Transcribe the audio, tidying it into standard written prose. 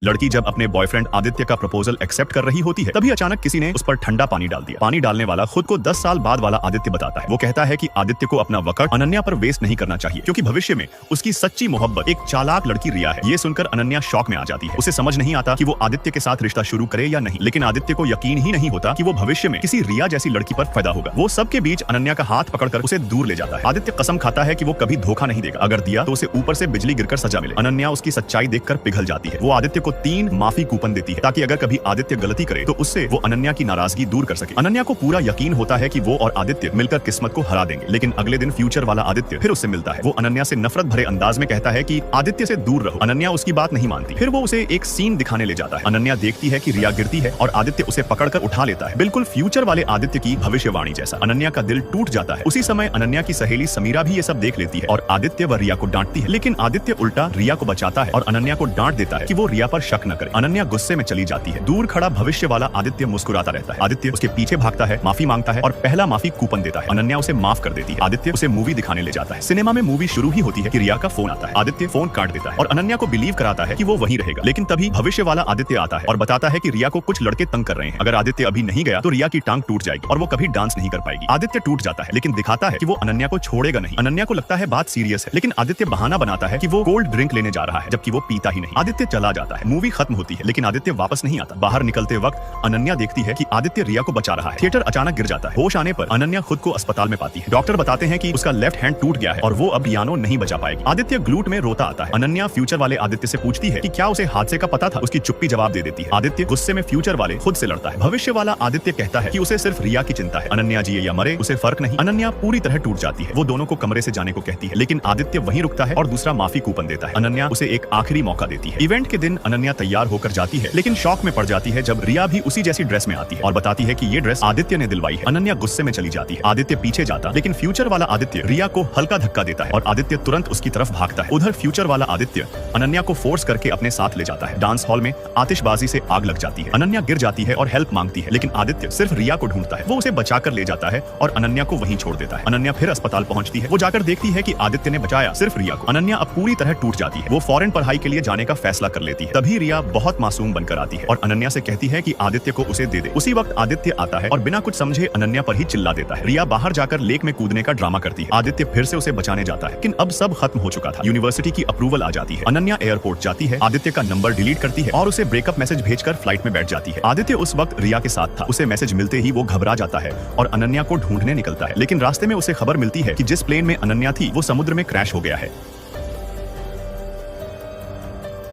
लड़की जब अपने बॉयफ्रेंड आदित्य का प्रपोजल एक्सेप्ट कर रही होती है तभी अचानक किसी ने उस पर ठंडा पानी डाल दिया। पानी डालने वाला खुद को 10 साल बाद वाला आदित्य बताता है। वो कहता है कि आदित्य को अपना वक्त अनन्या पर वेस्ट नहीं करना चाहिए क्योंकि भविष्य में उसकी सच्ची मोहब्बत एक चालाक लड़की रिया है। ये सुनकर अनन्या शॉक में आ जाती है। उसे समझ नहीं आता कि वो आदित्य के साथ रिश्ता शुरू करे या नहीं, लेकिन आदित्य को यकीन ही नहीं होता कि वो भविष्य में किसी रिया जैसी लड़की पर पैदा होगा। वो सबके बीच अनन्या का हाथ पकड़कर उसे दूर ले जाता है। आदित्य कसम खाता है कि वो कभी धोखा नहीं देगा, अगर दिया तो उसे ऊपर से बिजली गिरकर सजा मिले। अनन्या उसकी सच्चाई देखकर पिघल जाती है। वो आदित्य को 3 माफी कूपन देती है ताकि अगर कभी आदित्य गलती करे तो उससे वो अनन्या की नाराजगी दूर कर सके। अनन्या को पूरा यकीन होता है कि वो और आदित्य मिलकर किस्मत को हरा देंगे, लेकिन अगले दिन फ्यूचर वाला आदित्य फिर उससे मिलता है। वो अनन्या से नफरत भरे अंदाज में कहता है कि आदित्य से दूर रहो। अनन्या उसकी बात नहीं मानती। फिर वो उसे एक सीन दिखाने ले जाता है। अनन्या देखती है कि रिया गिरती है और आदित्य उसे पकड़कर उठा लेता है, बिल्कुल फ्यूचर वाले आदित्य की भविष्यवाणी जैसा। अनन्या का दिल टूट जाता है। उसी समय अनन्या की सहेली समीरा भी ये सब देख लेती है और आदित्य व रिया को डांटती है, लेकिन आदित्य उल्टा रिया को बचाता है और अनन्या को डांट देता है कि वो रिया पर शक न करे। अनन्या गुस्से में चली जाती है। दूर खड़ा भविष्य वाला आदित्य मुस्कुराता रहता है। आदित्य उसके पीछे भागता है, माफी मांगता है और पहला माफी कूपन देता है। अनन्या उसे माफ कर देती है। आदित्य उसे मूवी दिखाने ले जाता है। सिनेमा में मूवी शुरू ही होती है कि रिया का फोन आता है। आदित्य फोन काट देता है और अनन्या को बिलीव कराता है कि वो वहीं रहेगा, लेकिन तभी भविष्य वाला आदित्य आता है और बताता है कि रिया को कुछ लड़के तंग कर रहे हैं। अगर आदित्य अभी नहीं गया तो रिया की टांग टूट जाएगी और वो कभी डांस नहीं कर पाएगी। आदित्य टूट जाता है, लेकिन दिखाता है कि वो अनन्या को छोड़ेगा नहीं। अनन्या को लगता है बात सीरियस है, लेकिन आदित्य बहाना बनाता है कि वो कोल्ड ड्रिंक लेने जा रहा है, जबकि वो पीता ही नहीं। आदित्य चला जाता है। मूवी खत्म होती है, लेकिन आदित्य वापस नहीं आता। बाहर निकलते वक्त अनन्या देखती है कि आदित्य रिया को बचा रहा है। थिएटर अचानक गिर जाता है। होश आने पर अनन्या खुद को अस्पताल में पाती है। डॉक्टर बताते हैं कि उसका लेफ्ट हैंड टूट गया है और वो अब पियानो नहीं बजा पाएगी। आदित्य ग्लूट में रोता आता है। अनन्या फ्यूचर वाले आदित्य से पूछती है कि क्या उसे हादसे का पता था। उसकी चुप्पी जवाब दे देती है। आदित्य गुस्से में फ्यूचर वाले खुद से लड़ता है। भविष्य वाला आदित्य कहता है कि उसे सिर्फ रिया की चिंता है। अनन्या जिए या मरे उसे फर्क नहीं। अनन्या पूरी तरह टूट जाती है। वो दोनों को कमरे से जाने को कहती है, लेकिन आदित्य वहीं रुकता है और दूसरा माफी कूपन देता है। अनन्या उसे एक आखिरी मौका देती है। इवेंट के दिन अनन्या तैयार होकर जाती है, लेकिन शॉक में पड़ जाती है जब रिया भी उसी जैसी ड्रेस में आती है और बताती है कि ये ड्रेस आदित्य ने दिलवाई है। अनन्या गुस्से में चली जाती है। आदित्य पीछे जाता, लेकिन फ्यूचर वाला आदित्य रिया को हल्का धक्का देता है और आदित्य तुरंत उसकी तरफ भागता है। उधर फ्यूचर वाला आदित्य अनन्या को फोर्स करके अपने साथ ले जाता है। डांस हॉल में आतिशबाजी से आग लग जाती है। अनन्या गिर जाती है और हेल्प मांगती है, लेकिन आदित्य सिर्फ रिया को ढूंढता है। वो उसे बचाकर ले जाता है और अनन्या को वहीं छोड़ देता है। अनन्या फिर अस्पताल पहुंचती है। वो जाकर देखती है कि आदित्य ने बचाया सिर्फ रिया को। अनन्या अब पूरी तरह टूट जाती है। वो फॉरेन पढ़ाई के लिए जाने का फैसला कर लेती है। तभी रिया बहुत मासूम बनकर आती है और अनन्या से कहती है कि आदित्य को उसे दे दे। उसी वक्त आदित्य आता है और बिना कुछ समझे अनन्या पर ही चिल्ला देता है। रिया बाहर जाकर लेक में कूदने का ड्रामा करती है। आदित्य फिर से उसे बचाने जाता है, लेकिन अब सब खत्म हो चुका था। यूनिवर्सिटी की अप्रूवल आ जाती है। अनन्या एयरपोर्ट जाती है, आदित्य का नंबर डिलीट करती है और उसे ब्रेकअप मैसेज भेजकर फ्लाइट में बैठ जाती है। आदित्य उस वक्त रिया के साथ था। उसे मैसेज मिलते ही वो घबरा जाता है और अनन्या को ढूंढने निकलता है, लेकिन रास्ते में उसे खबर मिलती है कि जिस प्लेन में अनन्या थी वो समुद्र में क्रैश हो गया है।